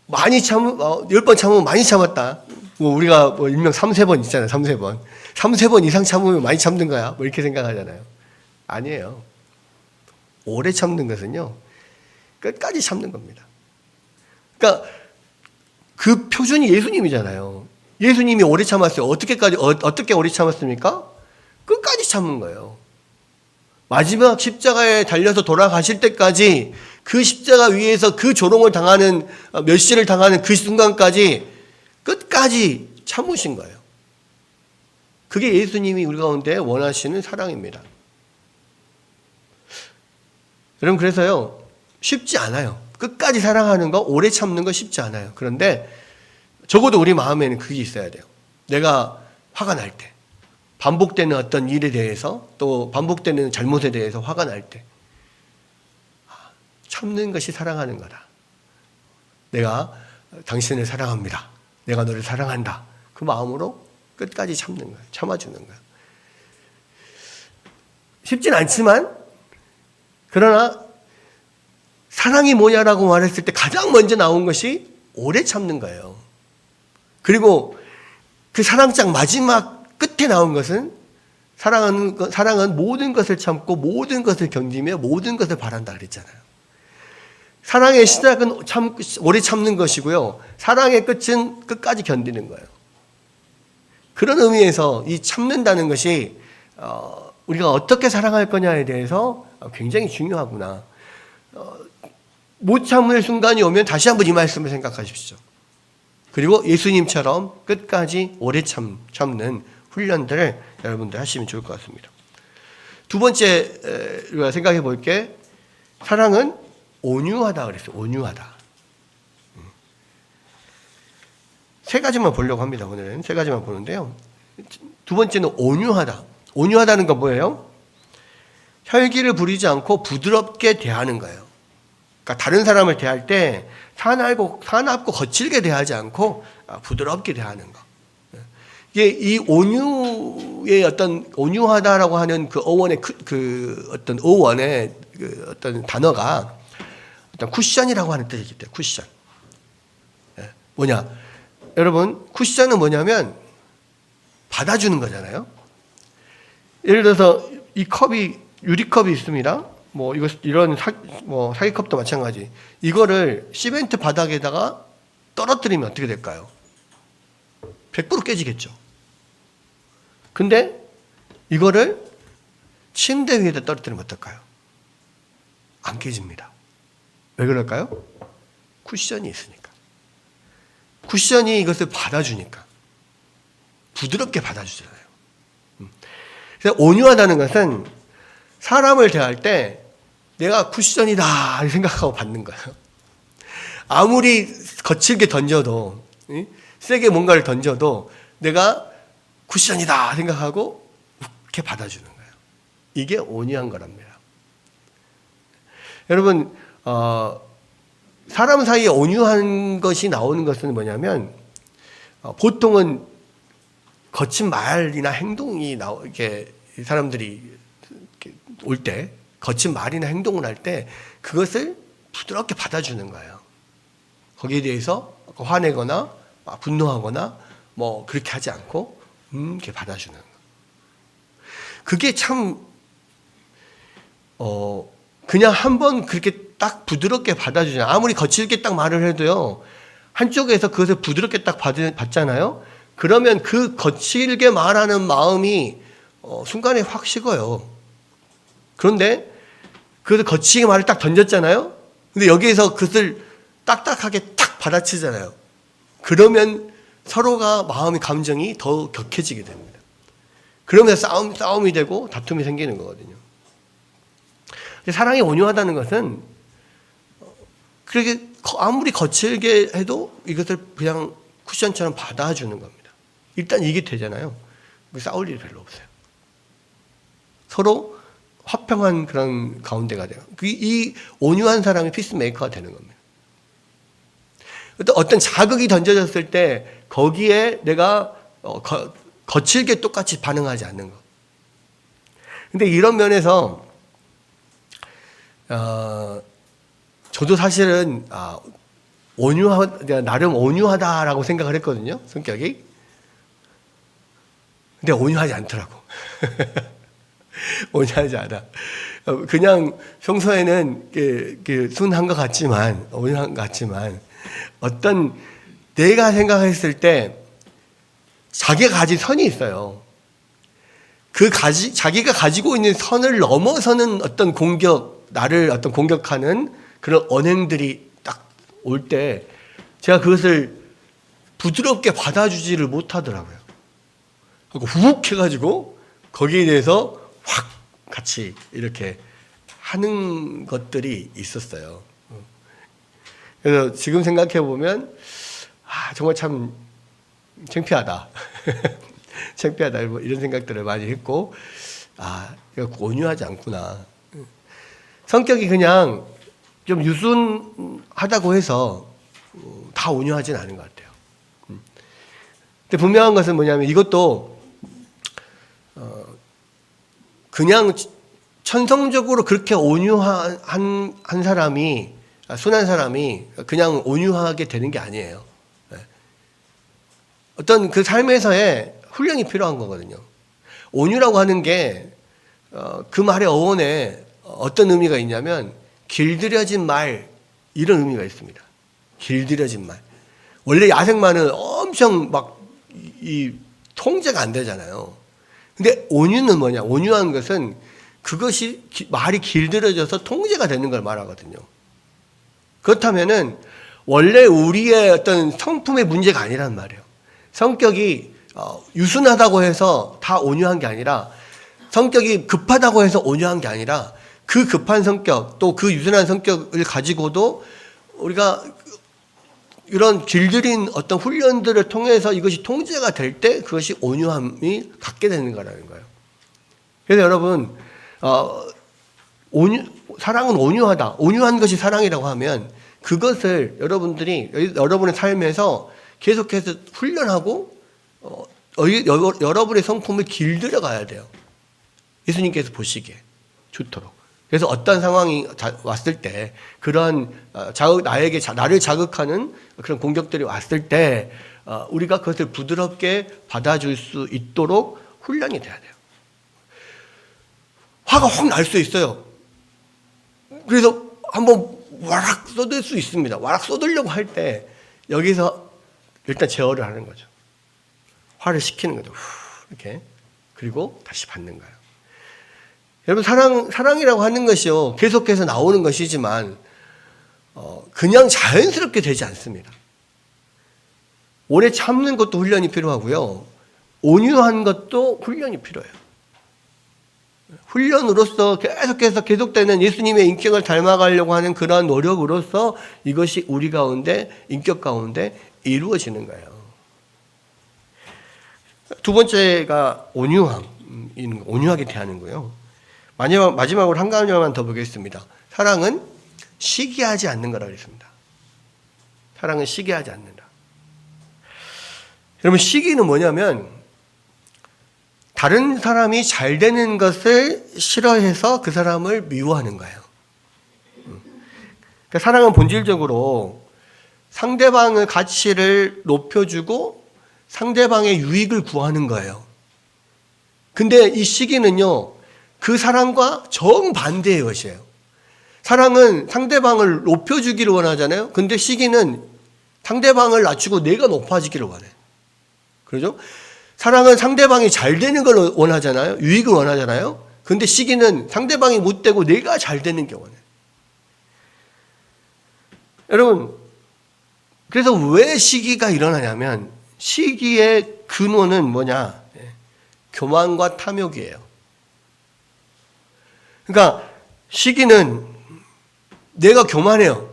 많이 10번 참으면 많이 참았다. 우리가 일명 3-4번 있잖아요. 3-4번. 3-4번 이상 참으면 많이 참는 거야. 이렇게 생각하잖아요. 아니에요. 오래 참는 것은요, 끝까지 참는 겁니다. 그러니까 그 표준이 예수님이잖아요. 예수님이 오래 참았어요. 어떻게 오래 참았습니까? 끝까지 참은 거예요. 마지막 십자가에 달려서 돌아가실 때까지, 그 십자가 위에서 그 조롱을 당하는, 멸시를 당하는 그 순간까지 끝까지 참으신 거예요. 그게 예수님이 우리 가운데 원하시는 사랑입니다. 여러분, 그래서요, 쉽지 않아요. 끝까지 사랑하는 거, 오래 참는 거 쉽지 않아요. 그런데 적어도 우리 마음에는 그게 있어야 돼요. 내가 화가 날 때, 반복되는 어떤 일에 대해서, 또 반복되는 잘못에 대해서 화가 날 때, 참는 것이 사랑하는 거다. 내가 당신을 사랑합니다. 내가 너를 사랑한다. 그 마음으로 끝까지 참는 거예요. 참아주는 거예요. 쉽진 않지만, 그러나 사랑이 뭐냐라고 말했을 때 가장 먼저 나온 것이 오래 참는 거예요. 그리고 그 사랑장 마지막 끝에 나온 것은, 사랑은 모든 것을 참고 모든 것을 견디며 모든 것을 바란다 그랬잖아요. 사랑의 시작은 오래 참는 것이고요, 사랑의 끝은 끝까지 견디는 거예요. 그런 의미에서 이 참는다는 것이 우리가 어떻게 사랑할 거냐에 대해서 굉장히 중요하구나. 못 참을 순간이 오면 다시 한번 이 말씀을 생각하십시오. 그리고 예수님처럼 끝까지 오래 참는 훈련들을 여러분들 하시면 좋을 것 같습니다. 두 번째 우리가 생각해 볼 게 사랑은 온유하다 그랬어요. 온유하다. 세 가지만 보려고 합니다. 오늘은 세 가지만 보는데요. 두 번째는 온유하다. 온유하다는 건 뭐예요? 혈기를 부리지 않고 부드럽게 대하는 거예요. 그러니까 다른 사람을 대할 때 사납고 거칠게 대하지 않고 부드럽게 대하는 거. 이게 이 온유의 어떤 온유하다라고 하는 그 어원의 그 어떤 어원의 그 어떤 단어가 어떤 쿠션이라고 하는 뜻이기 때문에 쿠션. 뭐냐? 여러분 쿠션은 뭐냐면 받아주는 거잖아요. 예를 들어서 이 컵이 유리컵이 있습니다. 뭐 이런 사기컵도 마찬가지. 이거를 시멘트 바닥에다가 떨어뜨리면 어떻게 될까요? 100% 깨지겠죠. 근데 이거를 침대 위에다 떨어뜨리면 어떨까요? 안 깨집니다. 왜 그럴까요? 쿠션이 있으니까. 쿠션이 이것을 받아주니까. 부드럽게 받아주잖아요. 그래서 온유하다는 것은 사람을 대할 때 내가 쿠션이다 생각하고 받는 거예요. 아무리 거칠게 던져도, 세게 뭔가를 던져도 내가 쿠션이다 생각하고 이렇게 받아주는 거예요. 이게 온유한 거랍니다. 여러분, 사람 사이에 온유한 것이 나오는 것은 뭐냐면, 보통은 거친 말이나 행동이 이렇게 사람들이 올 때, 거친 말이나 행동을 할 때 그것을 부드럽게 받아주는 거예요. 거기에 대해서 화내거나 분노하거나 뭐 그렇게 하지 않고 이렇게 받아주는 거. 그게 참 그냥 한번 그렇게 딱 부드럽게 받아주잖아요. 아무리 거칠게 딱 말을 해도요. 한쪽에서 그것을 부드럽게 딱 받잖아요. 그러면 그 거칠게 말하는 마음이 순간에 확 식어요. 그런데 그것을 거칠게 말을 딱 던졌잖아요. 근데 여기에서 그것을 딱딱하게 탁 받아치잖아요. 그러면 서로가 마음의 감정이 더 격해지게 됩니다. 그러면서 싸움이 되고 다툼이 생기는 거거든요. 사랑이 온유하다는 것은 그렇게 아무리 거칠게 해도 이것을 그냥 쿠션처럼 받아주는 겁니다. 일단 이게 되잖아요. 싸울 일이 별로 없어요. 서로 화평한 그런 가운데가 돼요. 이 온유한 사람이 피스메이커가 되는 겁니다. 어떤 자극이 던져졌을 때 거기에 내가 거칠게 똑같이 반응하지 않는 것. 근데 이런 면에서 저도 사실은 나름 온유하다라고 생각을 했거든요. 성격이. 근데 온유하지 않더라고. 온유하지 않아. 그냥 평소에는 순한 것 같지만, 온유한 것 같지만, 어떤 내가 생각했을 때 자기가 가진 선이 있어요. 자기가 가지고 있는 선을 넘어서는 어떤 나를 어떤 공격하는 그런 언행들이 딱 올 때 제가 그것을 부드럽게 받아주지를 못하더라고요. 그리고 훅 해가지고 거기에 대해서 확 같이 이렇게 하는 것들이 있었어요. 그래서 지금 생각해 보면 정말 참 창피하다. 창피하다 이런 생각들을 많이 했고 이거 온유하지 않구나. 성격이 그냥 좀 유순하다고 해서 다 온유하진 않은 것 같아요. 근데 분명한 것은 뭐냐면 이것도 그냥 천성적으로 그렇게 온유한 한 사람이 순한 사람이 그냥 온유하게 되는 게 아니에요. 어떤 그 삶에서의 훈련이 필요한 거거든요. 온유라고 하는 게 그 말의 어원에 어떤 의미가 있냐면 길들여진 말 이런 의미가 있습니다. 길들여진 말. 원래 야생마는 엄청 막 이 통제가 안 되잖아요. 근데 온유는 뭐냐? 온유한 것은 그것이 말이 길들여져서 통제가 되는 걸 말하거든요. 그렇다면은 원래 우리의 어떤 성품의 문제가 아니란 말이에요. 성격이 유순하다고 해서 다 온유한 게 아니라, 성격이 급하다고 해서 온유한 게 아니라, 그 급한 성격 또 그 유순한 성격을 가지고도 우리가 이런 길들인 어떤 훈련들을 통해서 이것이 통제가 될 때 그것이 온유함이 갖게 되는 거라는 거예요. 그래서 여러분, 사랑은 온유하다. 온유한 것이 사랑이라고 하면 그것을 여러분들이 여러분의 삶에서 계속해서 훈련하고 여러분의 성품을 길들여 가야 돼요. 예수님께서 보시기에 좋도록. 그래서 어떤 상황이 왔을 때 그런 나를 자극하는 그런 공격들이 왔을 때 우리가 그것을 부드럽게 받아줄 수 있도록 훈련이 돼야 돼요. 화가 확 날 수 있어요. 그래서 한번 와락 쏟을 수 있습니다. 와락 쏟으려고 할 때 여기서 일단 제어를 하는 거죠. 화를 식히는 거죠. 이렇게. 그리고 다시 받는 거예요. 여러분, 사랑이라고 하는 것이요, 계속해서 나오는 것이지만 그냥 자연스럽게 되지 않습니다. 오래 참는 것도 훈련이 필요하고요, 온유한 것도 훈련이 필요해요. 훈련으로서 계속되는 예수님의 인격을 닮아가려고 하는 그러한 노력으로서 이것이 우리 가운데, 인격 가운데 이루어지는 거예요. 두 번째가 온유함, 온유하게 대하는 거예요. 마지막으로 한 가지만 더 보겠습니다. 사랑은 시기하지 않는 거라고 했습니다. 사랑은 시기하지 않는다. 여러분, 시기는 뭐냐면 다른 사람이 잘 되는 것을 싫어해서 그 사람을 미워하는 거예요. 그러니까 사랑은 본질적으로 상대방의 가치를 높여주고 상대방의 유익을 구하는 거예요. 근데 이 시기는요, 그 사랑과 정반대의 것이에요. 사랑은 상대방을 높여주기를 원하잖아요. 근데 시기는 상대방을 낮추고 내가 높아지기를 원해. 그렇죠? 사랑은 상대방이 잘 되는 걸 원하잖아요. 유익을 원하잖아요. 근데 시기는 상대방이 못 되고 내가 잘 되는 게 원해. 여러분, 그래서 왜 시기가 일어나냐면 시기의 근원은 뭐냐? 교만과 탐욕이에요. 그러니까 시기는 내가 교만해요.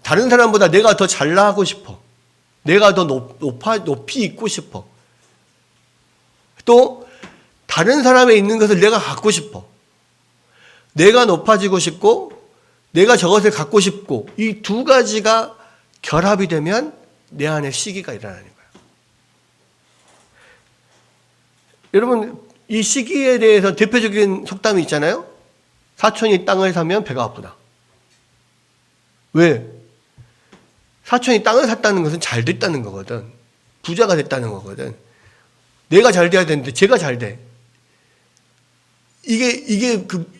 다른 사람보다 내가 더 잘나가고 싶어. 내가 더 높이 있고 싶어. 또 다른 사람에 있는 것을 내가 갖고 싶어. 내가 높아지고 싶고 내가 저것을 갖고 싶고, 이 두 가지가 결합이 되면 내 안에 시기가 일어나는 거예요. 여러분, 이 시기에 대해서 대표적인 속담이 있잖아요. 사촌이 땅을 사면 배가 아프다. 왜? 사촌이 땅을 샀다는 것은 잘 됐다는 거거든. 부자가 됐다는 거거든. 내가 잘 돼야 되는데 쟤가 잘 돼. 이게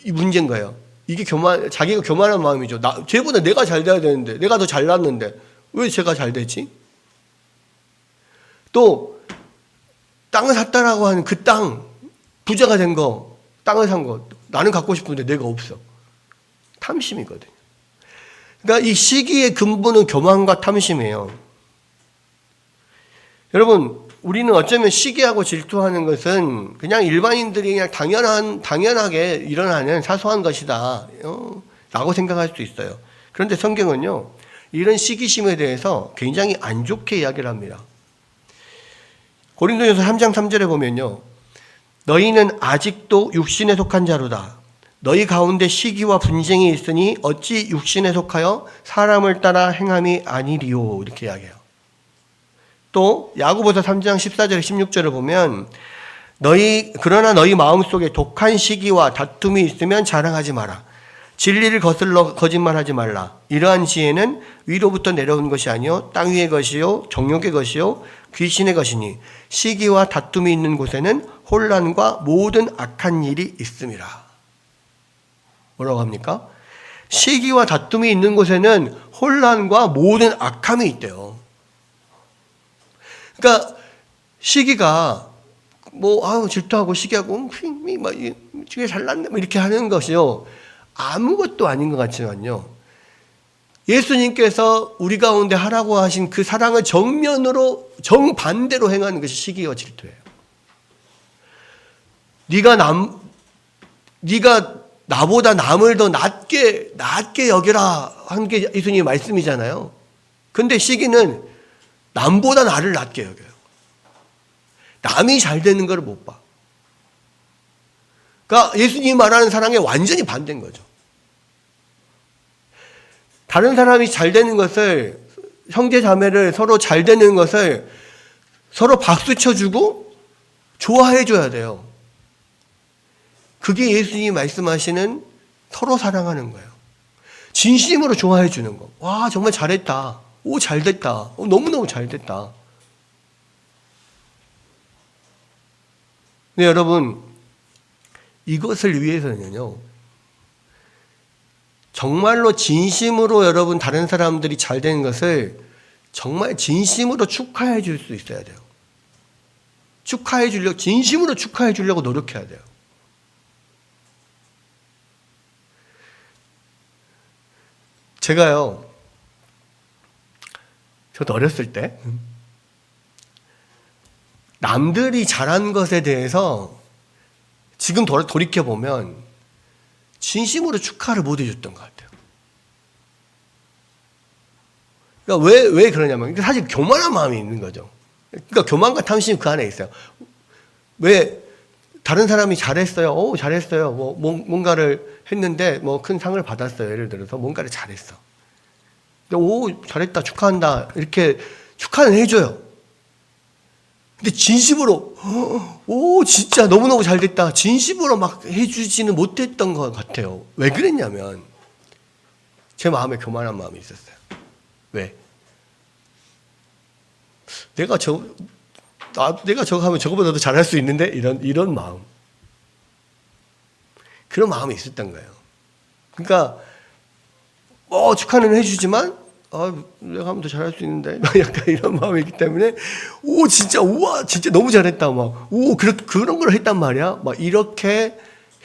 이 문제인 거예요. 이게 자기가 교만한 마음이죠. 쟤보다 내가 잘 돼야 되는데, 내가 더 잘났는데 왜 쟤가 잘 되지? 또 땅을 샀다라고 하는 그 땅, 부자가 된 거, 땅을 산 거, 나는 갖고 싶은데 내가 없어. 탐심이거든요. 그러니까 이 시기의 근본은 교만과 탐심이에요. 여러분, 우리는 어쩌면 시기하고 질투하는 것은 그냥 일반인들이 그냥 당연하게 일어나는 사소한 것이다 라고 생각할 수 있어요. 그런데 성경은요, 이런 시기심에 대해서 굉장히 안 좋게 이야기를 합니다. 고린도전서 3장 3절에 보면요, 너희는 아직도 육신에 속한 자로다. 너희 가운데 시기와 분쟁이 있으니 어찌 육신에 속하여 사람을 따라 행함이 아니리요. 이렇게 이야기해요. 또 야고보서 3장 14절 16절을 보면 그러나 너희 마음속에 독한 시기와 다툼이 있으면 자랑하지 마라. 진리를 거슬러 거짓말하지 말라. 이러한 지혜는 위로부터 내려온 것이 아니요 땅 위의 것이요 정욕의 것이요 귀신의 것이니 시기와 다툼이 있는 곳에는 혼란과 모든 악한 일이 있음이라. 뭐라고 합니까? 시기와 다툼이 있는 곳에는 혼란과 모든 악함이 있대요. 그러니까 시기가 질투하고 시기하고 이게 잘났네 이렇게 하는 것이요, 아무것도 아닌 것 같지만요, 예수님께서 우리 가운데 하라고 하신 그 사랑을 정면으로 정반대로 행하는 것이 시기와 질투예요. 네가 나보다 남을 더 낮게 여기라 한 게 예수님의 말씀이잖아요. 근데 시기는 남보다 나를 낮게 여겨요. 남이 잘 되는 걸 못 봐. 그러니까 예수님이 말하는 사랑에 완전히 반대인 거죠. 다른 사람이 잘 되는 것을, 형제 자매를 서로 잘 되는 것을 서로 박수 쳐주고 좋아해 줘야 돼요. 그게 예수님이 말씀하시는 서로 사랑하는 거예요. 진심으로 좋아해 주는 거. 와, 정말 잘했다. 오, 잘됐다. 오, 너무너무 잘됐다. 근데 여러분, 이것을 위해서는요, 정말로 진심으로 여러분 다른 사람들이 잘 되는 것을 정말 진심으로 축하해 줄 수 있어야 돼요. 진심으로 축하해 주려고 노력해야 돼요. 제가요, 저도 어렸을 때 남들이 잘한 것에 대해서 지금 돌이켜보면 진심으로 축하를 못 해줬던 것 같아요. 그러니까 왜 그러냐면 사실 교만한 마음이 있는 거죠. 그러니까 교만과 탐심이 그 안에 있어요. 왜 다른 사람이 잘했어요. 오, 잘했어요. 뭔가를 했는데 큰 상을 받았어요. 예를 들어서 뭔가를 잘했어. 오, 잘했다. 축하한다. 이렇게 축하는 해줘요. 근데 진심으로 오, 진짜 너무너무 잘됐다. 진심으로 막 해주지는 못했던 것 같아요. 왜 그랬냐면 제 마음에 교만한 마음이 있었어요. 왜? 내가 저거 하면 저거보다 더 잘할 수 있는데? 이런 마음. 그런 마음이 있었던 거예요. 그러니까, 축하는 해주지만, 내가 하면 더 잘할 수 있는데? 약간 이런 마음이 있기 때문에, 우와, 진짜 너무 잘했다. 그런 걸 했단 말이야. 이렇게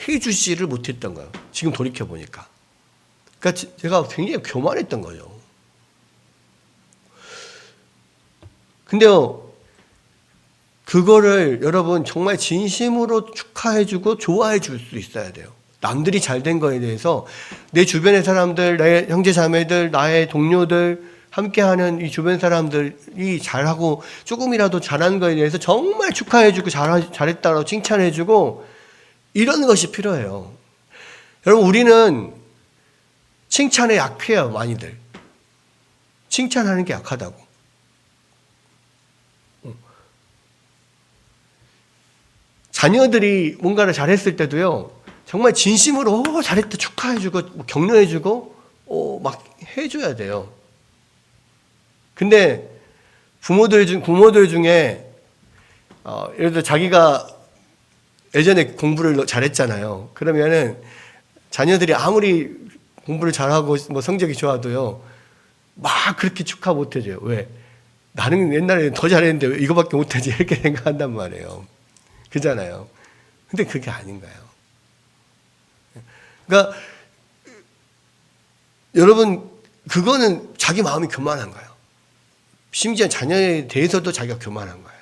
해주지를 못했던 거예요. 지금 돌이켜보니까. 그러니까 제가 굉장히 교만했던 거죠. 근데요, 그거를 여러분 정말 진심으로 축하해주고 좋아해줄 수 있어야 돼요. 남들이 잘된 거에 대해서 내 주변의 사람들, 내 형제 자매들, 나의 동료들, 함께하는 이 주변 사람들이 잘하고 조금이라도 잘한 거에 대해서 정말 축하해주고 잘했다고 칭찬해주고 이런 것이 필요해요. 여러분, 우리는 칭찬에 약해요. 많이들 칭찬하는 게 약하다고. 자녀들이 뭔가를 잘했을 때도요, 정말 진심으로 잘했다 축하해주고 격려해주고 막 해줘야 돼요. 근데 부모들 중에 예를 들어 자기가 예전에 공부를 잘했잖아요. 그러면은 자녀들이 아무리 공부를 잘하고 성적이 좋아도요, 막 그렇게 축하 못 해줘요. 왜? 나는 옛날에 더 잘했는데 왜 이거밖에 못하지? 이렇게 생각한단 말이에요. 그잖아요. 근데 그게 아닌 거예요. 그러니까 여러분, 그거는 자기 마음이 교만한 거예요. 심지어 자녀에 대해서도 자기가 교만한 거예요.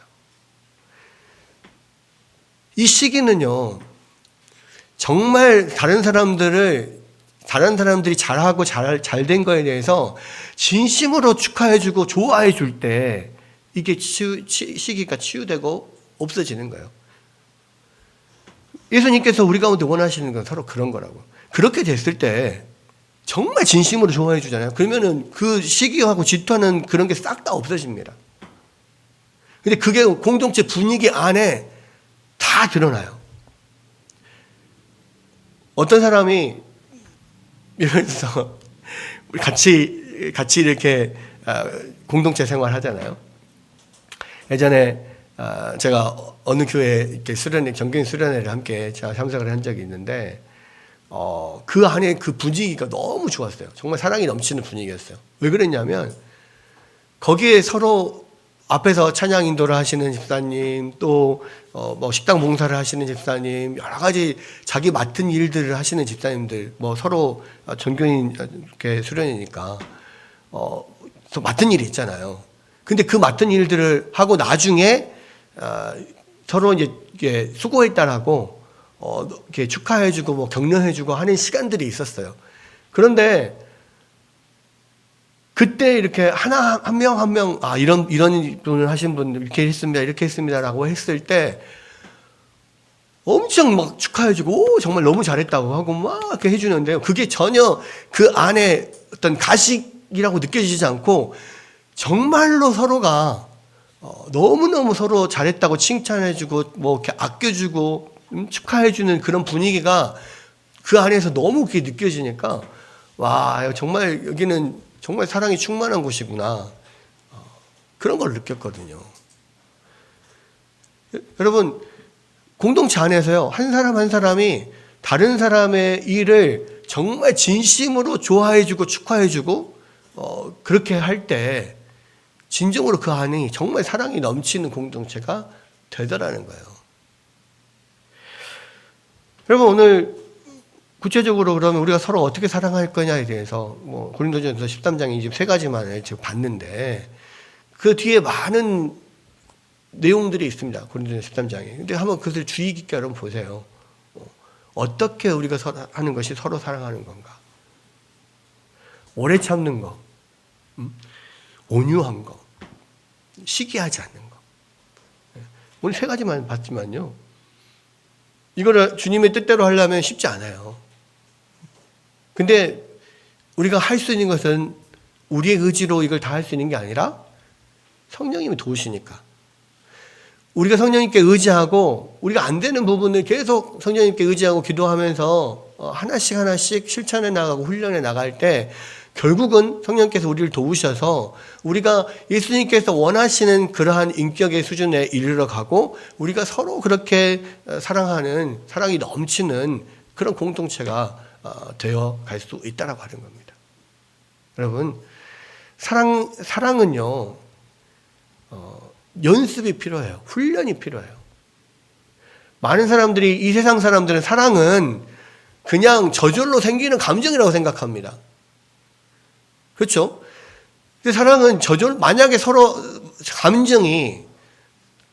이 시기는요, 정말 다른 사람들이 잘하고 잘된 거에 대해서 진심으로 축하해주고 좋아해줄 때 이게 시기가 치유되고 없어지는 거예요. 예수님께서 우리 가운데 원하시는 건 서로 그런 거라고. 그렇게 됐을 때 정말 진심으로 좋아해 주잖아요. 그러면은 그 시기하고 질투하는 그런 게 싹 다 없어집니다. 근데 그게 공동체 분위기 안에 다 드러나요. 어떤 사람이 예를 들어서 우리 같이 이렇게 공동체 생활 하잖아요. 예전에 제가 어느 교회 이렇게 정경 수련회를 함께 제가 참석을 한 적이 있는데, 그 안에 그 분위기가 너무 좋았어요. 정말 사랑이 넘치는 분위기였어요. 왜 그랬냐면, 거기에 서로 앞에서 찬양 인도를 하시는 집사님, 또, 식당 봉사를 하시는 집사님, 여러 가지 자기 맡은 일들을 하시는 집사님들, 서로 전교인 이렇게 수련이니까, 또 맡은 일이 있잖아요. 근데 그 맡은 일들을 하고 나중에 서로 이제 수고했다라고 이렇게 축하해주고 뭐 격려해주고 하는 시간들이 있었어요. 그런데 그때 이렇게 한 명 한 명 이런 분을 하신 분 이렇게 했습니다라고 했을 때 엄청 막 축하해주고 정말 너무 잘했다고 하고 막 이렇게 해주는데요. 그게 전혀 그 안에 어떤 가식이라고 느껴지지 않고 정말로 서로가 너무너무 서로 잘했다고 칭찬해주고 뭐 이렇게 아껴주고 축하해주는 그런 분위기가 그 안에서 너무 그게 느껴지니까 와, 정말 여기는 정말 사랑이 충만한 곳이구나. 그런 걸 느꼈거든요. 여러분, 공동체 안에서요, 한 사람 한 사람이 다른 사람의 일을 정말 진심으로 좋아해주고 축하해주고 그렇게 할 때 진정으로 그 안이 정말 사랑이 넘치는 공동체가 되더라는 거예요. 여러분, 오늘 구체적으로 그러면 우리가 서로 어떻게 사랑할 거냐에 대해서 뭐 고린도전서 13장 23가지만 지금 봤는데 그 뒤에 많은 내용들이 있습니다. 고린도전서 13장에. 근데 한번 그것을 주의 깊게 여러분 보세요. 어떻게 우리가 하는 것이 서로 사랑하는 건가? 오래 참는 거, 온유한 거, 시기하지 않는 거. 오늘 3가지만 봤지만요. 이거를 주님의 뜻대로 하려면 쉽지 않아요. 근데 우리가 할 수 있는 것은 우리의 의지로 이걸 다 할 수 있는 게 아니라 성령님이 도우시니까. 우리가 성령님께 의지하고 우리가 안 되는 부분을 계속 성령님께 의지하고 기도하면서 하나씩 실천해 나가고 훈련해 나갈 때 결국은 성령께서 우리를 도우셔서 우리가 예수님께서 원하시는 그러한 인격의 수준에 이르러 가고 우리가 서로 그렇게 사랑하는 사랑이 넘치는 그런 공동체가 되어 갈 수 있다라고 하는 겁니다. 여러분, 사랑은요, 연습이 필요해요. 훈련이 필요해요. 많은 사람들이, 이 세상 사람들은 사랑은 그냥 저절로 생기는 감정이라고 생각합니다. 그렇죠? 근데 사랑은 만약에 서로 감정이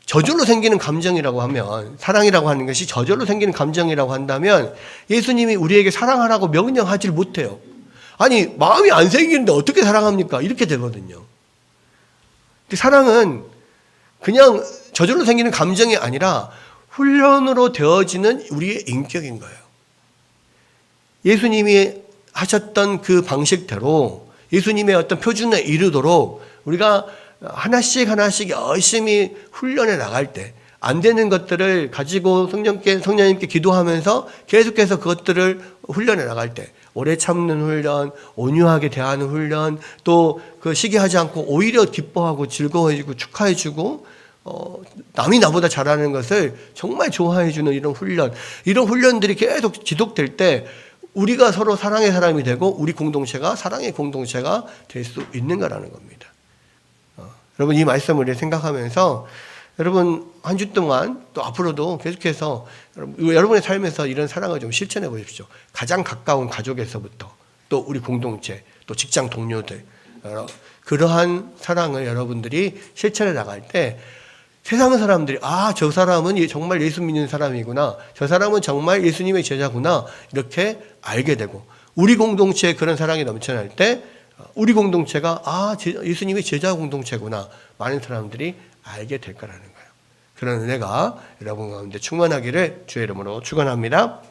저절로 생기는 감정이라고 하면, 사랑이라고 하는 것이 저절로 생기는 감정이라고 한다면 예수님이 우리에게 사랑하라고 명령하지를 못해요. 아니, 마음이 안 생기는데 어떻게 사랑합니까? 이렇게 되거든요. 근데 사랑은 그냥 저절로 생기는 감정이 아니라 훈련으로 되어지는 우리의 인격인 거예요. 예수님이 하셨던 그 방식대로 예수님의 어떤 표준에 이르도록 우리가 하나씩 열심히 훈련해 나갈 때 안 되는 것들을 가지고 성령님께 기도하면서 계속해서 그것들을 훈련해 나갈 때 오래 참는 훈련, 온유하게 대하는 훈련, 또 그 시기하지 않고 오히려 기뻐하고 즐거워해주고 축하해주고 남이 나보다 잘하는 것을 정말 좋아해주는 이런 훈련들이 계속 지속될 때 우리가 서로 사랑의 사람이 되고 우리 공동체가 사랑의 공동체가 될 수 있는 거라는 겁니다. 여러분, 이 말씀을 생각하면서 여러분 한 주 동안 또 앞으로도 계속해서 여러분의 삶에서 이런 사랑을 좀 실천해 보십시오. 가장 가까운 가족에서부터 또 우리 공동체, 또 직장 동료들, 그러한 사랑을 여러분들이 실천해 나갈 때 세상 사람들이 저 사람은 정말 예수 믿는 사람이구나, 저 사람은 정말 예수님의 제자구나, 이렇게 알게 되고 우리 공동체에 그런 사랑이 넘쳐날 때 우리 공동체가 예수님의 제자 공동체구나, 많은 사람들이 알게 될 거라는 거예요. 그런 은혜가 여러분 가운데 충만하기를 주의 이름으로 축원합니다.